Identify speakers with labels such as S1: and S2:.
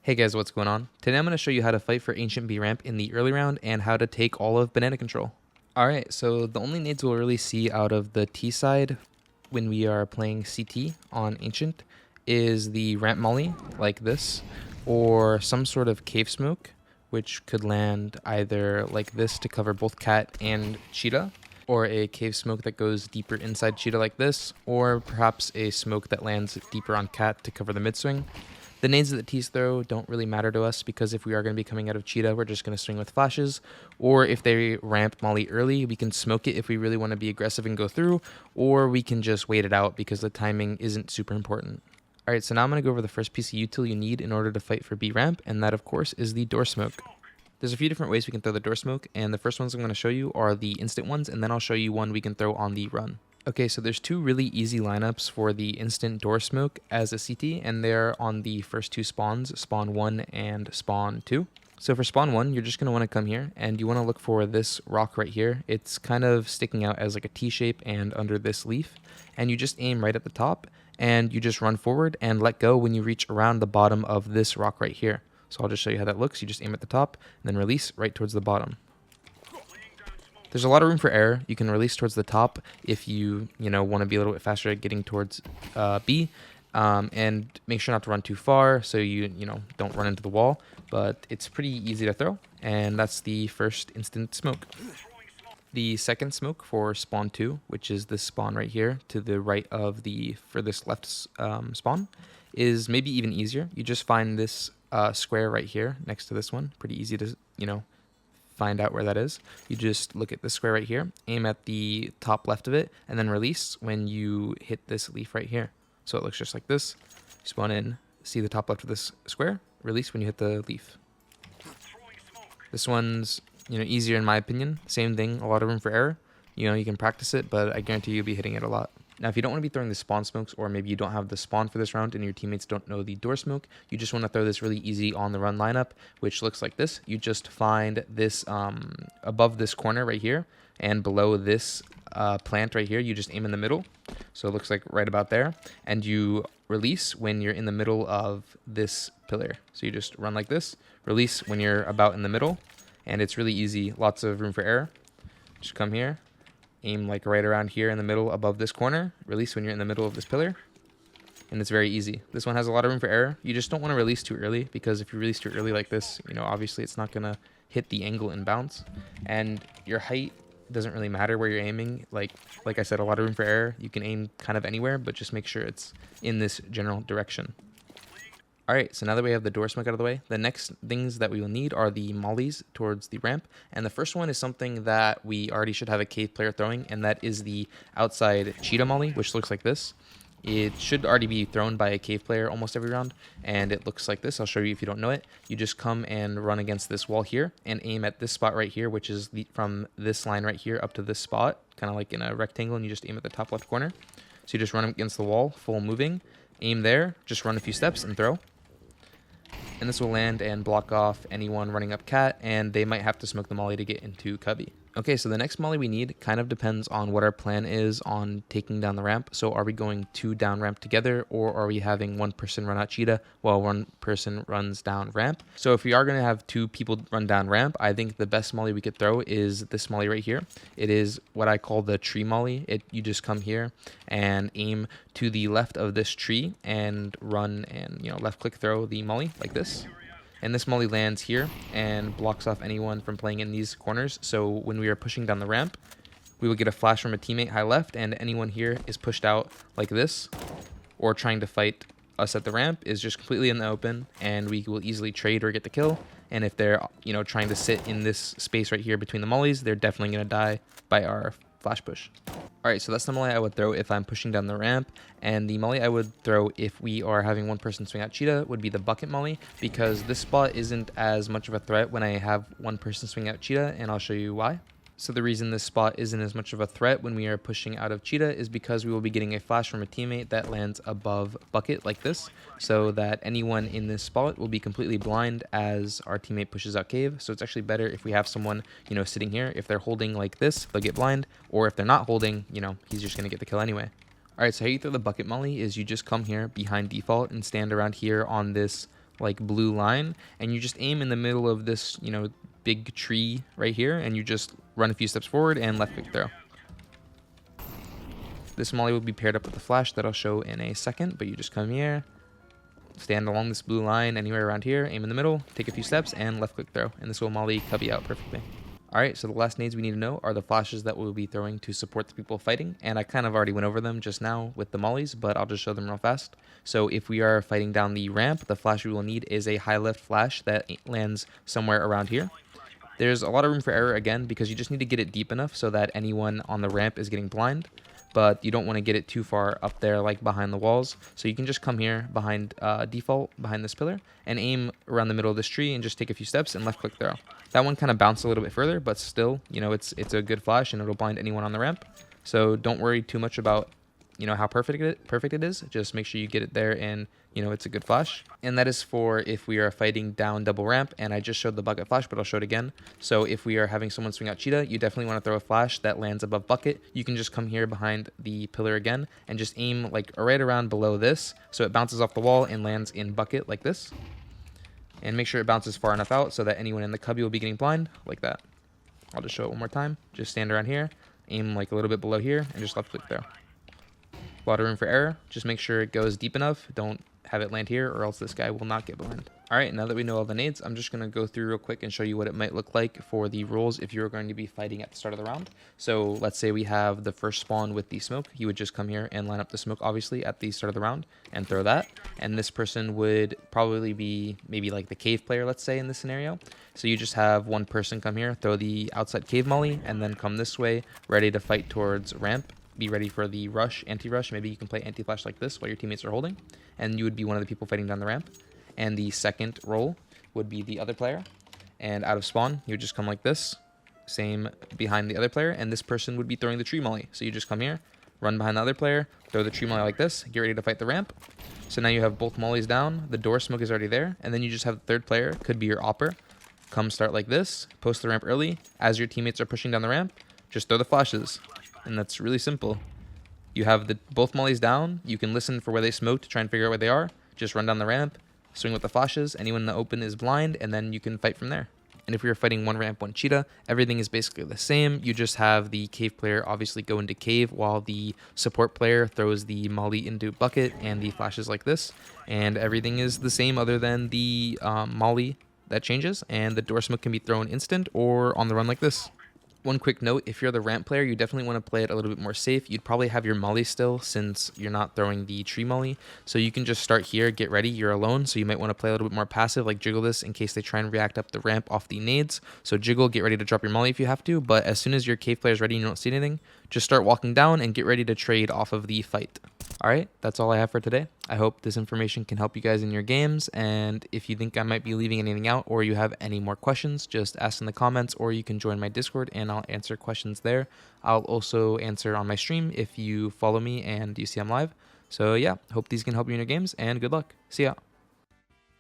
S1: Hey guys, what's going on? Today I'm going to show you how to fight for Ancient B ramp in the early round and how to take all of banana control. Alright, so the only nades we'll really see out of the T side when we are playing CT on Ancient is the ramp molly, like this, or some sort of cave smoke, which could land either like this to cover both Cat and Cheetah, or a cave smoke that goes deeper inside Cheetah like this, or perhaps a smoke that lands deeper on Cat to cover the mid swing. The nades that the T's throw don't really matter to us because if we are going to be coming out of Cheetah, we're just going to swing with flashes. Or if they ramp Molly early, we can smoke it if we really want to be aggressive and go through, or we can just wait it out because the timing isn't super important. Alright, so now I'm going to go over the first piece of util you need in order to fight for B ramp, and that of course is the door smoke. There's a few different ways we can throw the door smoke, and the first ones I'm going to show you are the instant ones, and then I'll show you one we can throw on the run. Okay, so there's two really easy lineups for the instant door smoke as a CT, and they're on the first two spawns, spawn 1 and spawn 2. So for spawn 1, you're just going to want to come here, and you want to look for this rock right here. It's kind of sticking out as like a T shape and under this leaf, and you just aim right at the top, and you just run forward and let go when you reach around the bottom of this rock right here. So I'll just show you how that looks. You just aim at the top, and then release right towards the bottom. There's a lot of room for error. You can release towards the top if you want to be a little bit faster at getting towards B, and make sure not to run too far so you don't run into the wall. But it's pretty easy to throw, and that's the first instant smoke. The second smoke for spawn 2, which is this spawn right here to the right of the furthest left spawn, is maybe even easier. You just find this square right here next to this one. Pretty easy to find out where that is. You just look at this square right here, aim at the top left of it, and then release when you hit this leaf right here. So it looks just like this. You spawn in, see the top left of this square, release when you hit the leaf. This one's easier in my opinion. Same thing, a lot of room for error. You can practice it, but I guarantee you'll be hitting it a lot. Now, if you don't want to be throwing the spawn smokes, or maybe you don't have the spawn for this round and your teammates don't know the door smoke, you just want to throw this really easy on the run lineup, which looks like this. You just find this above this corner right here and below this plant right here. You just aim in the middle. So it looks like right about there. And you release when you're in the middle of this pillar. So you just run like this, release when you're about in the middle. And it's really easy, lots of room for error. Just come here. Aim like right around here in the middle above this corner. Release when you're in the middle of this pillar. And it's very easy. This one has a lot of room for error. You just don't want to release too early because if you release too early like this, obviously it's not going to hit the angle and bounce. And your height doesn't really matter where you're aiming. Like I said, a lot of room for error. You can aim kind of anywhere, but just make sure it's in this general direction. Alright, so now that we have the door smoke out of the way, the next things that we will need are the mollies towards the ramp. And the first one is something that we already should have a cave player throwing, and that is the outside Cheetah Molly, which looks like this. It should already be thrown by a cave player almost every round, and it looks like this. I'll show you if you don't know it. You just come and run against this wall here and aim at this spot right here, which is from this line right here up to this spot, kind of like in a rectangle, and you just aim at the top left corner. So you just run against the wall, full moving, aim there, just run a few steps and throw. And this will land and block off anyone running up Cat, and they might have to smoke the molly to get into Cubby. Okay, so the next molly we need kind of depends on what our plan is on taking down the ramp. So are we going 2 down ramp together, or are we having one person run out Cheetah while one person runs down ramp? So if we are going to have 2 people run down ramp, I think the best molly we could throw is this molly right here. It is what I call the tree molly. You just come here and aim to the left of this tree and run and left click throw the molly like this. And this molly lands here and blocks off anyone from playing in these corners. So when we are pushing down the ramp, we will get a flash from a teammate high left, and anyone here is pushed out like this, or trying to fight us at the ramp is just completely in the open, and we will easily trade or get the kill. And if they're trying to sit in this space right here between the mollies, they're definitely going to die by our flash push. Alright, so that's the molly I would throw if I'm pushing down the ramp, and the molly I would throw if we are having one person swing out Cheetah would be the bucket molly, because this spot isn't as much of a threat when I have one person swing out Cheetah, and I'll show you why. So the reason this spot isn't as much of a threat when we are pushing out of Cheetah is because we will be getting a flash from a teammate that lands above bucket like this, so that anyone in this spot will be completely blind as our teammate pushes out cave. So it's actually better if we have someone, sitting here. If they're holding like this, they'll get blind, or if they're not holding, he's just going to get the kill anyway. Alright, so how you throw the bucket molly is you just come here behind default and stand around here on this like blue line, and you just aim in the middle of this, you know, big tree right here, and you just run a few steps forward and left click throw. This molly will be paired up with the flash that I'll show in a second, but you just come here, stand along this blue line anywhere around here, aim in the middle, take a few steps, and left click throw, and this will molly cubby out perfectly. Alright, so the last nades we need to know are the flashes that we'll be throwing to support the people fighting, and I kind of already went over them just now with the mollies, but I'll just show them real fast. So if we are fighting down the ramp, the flash we will need is a high left flash that lands somewhere around here. There's a lot of room for error again, because you just need to get it deep enough so that anyone on the ramp is getting blind, but you don't want to get it too far up there like behind the walls. So you can just come here behind default, behind this pillar, and aim around the middle of this tree and just take a few steps and left click throw. That one kind of bounced a little bit further, but still, you know, it's a good flash and it'll blind anyone on the ramp. So don't worry too much about, you know, how perfect it is. Just make sure you get it there and, you know, it's a good flash. And that is for if we are fighting down double ramp, and I just showed the bucket flash, but I'll show it again. So if we are having someone swing out Cheetah, you definitely want to throw a flash that lands above bucket. You can just come here behind the pillar again and just aim like right around below this, so it bounces off the wall and lands in bucket like this. And make sure it bounces far enough out so that anyone in the cubby will be getting blind like that. I'll just show it one more time. Just stand around here, aim like a little bit below here, and just left click there. A lot of room for error. Just make sure it goes deep enough. Don't have it land here, or else this guy will not get blind. Alright, now that we know all the nades, I'm just going to go through real quick and show you what it might look like for the rules if you're going to be fighting at the start of the round. So let's say we have the first spawn with the smoke. You would just come here and line up the smoke, obviously, at the start of the round and throw that. And this person would probably be maybe like the cave player, let's say, in this scenario. So you just have one person come here, throw the outside cave molly, and then come this way, ready to fight towards ramp. Be ready for the rush, anti-rush. Maybe you can play anti-flash like this while your teammates are holding, and you would be one of the people fighting down the ramp. And the second roll would be the other player, and out of spawn you would just come like this, same behind the other player, and this person would be throwing the tree molly. So you just come here, run behind the other player, throw the tree molly like this, get ready to fight the ramp. So now you have both mollies down, the door smoke is already there, and then you just have the third player, could be your opper, come start like this, post the ramp early. As your teammates are pushing down the ramp, just throw the flashes. And that's really simple. You have both mollies down. You can listen for where they smoke to try and figure out where they are. Just run down the ramp, swing with the flashes. Anyone in the open is blind, and then you can fight from there. And if you're fighting one ramp, one cheetah, everything is basically the same. You just have the cave player obviously go into cave, while the support player throws the molly into bucket and the flashes like this. And everything is the same other than the molly that changes, and the door smoke can be thrown instant or on the run like this. One quick note, if you're the ramp player, you definitely want to play it a little bit more safe. You'd probably have your molly still, since you're not throwing the tree molly. So you can just start here, get ready, you're alone. So you might want to play a little bit more passive, like jiggle this in case they try and react up the ramp off the nades. So jiggle, get ready to drop your molly if you have to. But as soon as your cave player is ready and you don't see anything, just start walking down and get ready to trade off of the fight. Alright, that's all I have for today. I hope this information can help you guys in your games, and if you think I might be leaving anything out or you have any more questions, just ask in the comments, or you can join my Discord and I'll answer questions there. I'll also answer on my stream if you follow me and you see I'm live. So yeah, hope these can help you in your games, and good luck. See ya.